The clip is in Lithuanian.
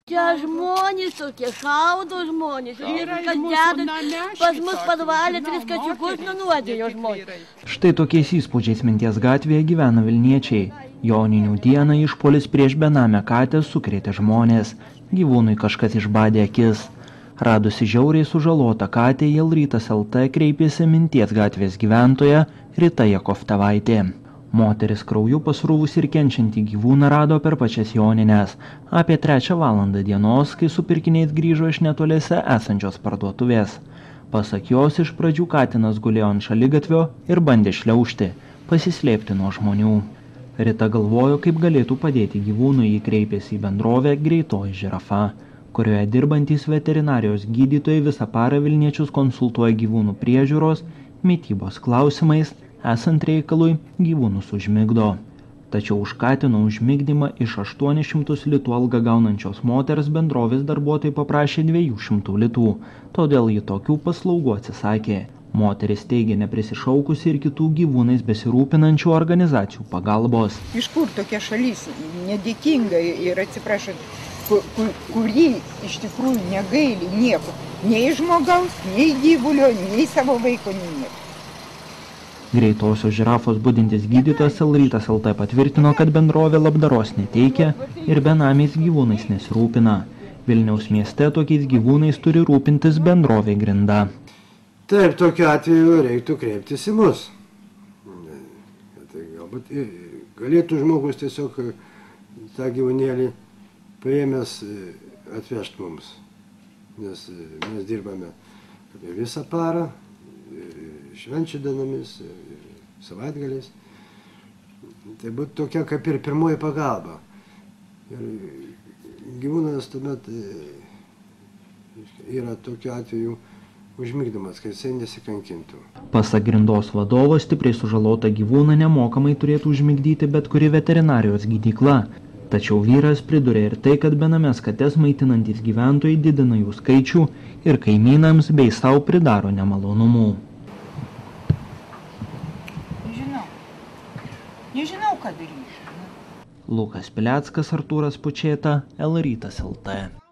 Čia žmonės tokie, šaudo žmonės. Ir kas deda, pas mus padvalė 3 kačiukus nunuodėjo žmonės. Štai tokiais įspūdžiais Minties gatvėje gyvena vilniečiai. Joninių dieną išpuolis prieš benamę katę sukrėtė žmonės. Gyvūnui kažkas išbadė akis. Radusi žiauriai sužalotą katę, į Elrytas LT kreipėsi Minties gatvės gyventoja Rita Jakovtevaitė. Moteris krauju pasrūvusi ir kenčiantį gyvūną rado per pačias Jonines. Apie 3 valandą dienos, kai su pirkiniais grįžo iš netoliese esančios parduotuvės. Pasak jos, iš pradžių katinas gulėjo ant šaligatvio ir bandė šliaužti, pasislėpti nuo žmonių. Rita galvojo, kaip galėtų padėti gyvūnui, jį kreipėsi į bendrovę Greitoji žirafa, kurioje dirbantys veterinarijos gydytojai visą parą vilniečius konsultuoja gyvūnų priežiūros, mitybos klausimais, esant reikalui gyvūnus užmigdo. Tačiau už katino užmigdymą iš 800 litų algą gaunančios moters bendrovės darbuotojai paprašė 200 litų, todėl ji tokių paslaugų atsisakė. Moteris teigė neprisišaukusi ir kitų gyvūnais besirūpinančių organizacijų pagalbos. Iš kur tokia šalis nedėkinga ir atsiprašant, kuri iš tikrųjų negaili nieko, nei žmogaus, nei gyvulio, nei savo vaiko, nei nieko. Greitosios žirafos budintis gydytojas Elrytas LT patvirtino, kad bendrovė labdaros neteikia ir benamiais gyvūnais nesirūpina. Vilniaus mieste tokiais gyvūnais turi rūpintis bendrovė Grinda. Taip, tokiu atveju reiktų kreiptis į mus. Tai galbūt galėtų žmogus tiesiog tą gyvūnėlį paėmęs atvežti mums, nes mes dirbame apie visą parą, švenčių dienomis, savaitgaliais. Tai būtų tokia kaip ir pirmoji pagalba. Ir gyvūnas tuomet yra tokiu atveju užmigdomas, kad jisai nesikankintų. Pasak Grindos vadovo, stipriai sužalotą gyvūną nemokamai turėtų užmigdyti bet kuri veterinarijos gydykla. Tačiau vyras pridurė ir tai, kad benames kates maitinantys gyventojai didina jų skaičių ir kaimynams bei savo pridaro nemalonumų. Nežinau, ką daryti. Lukas Pileckas, Artūras Pučėta, Elrytas LT.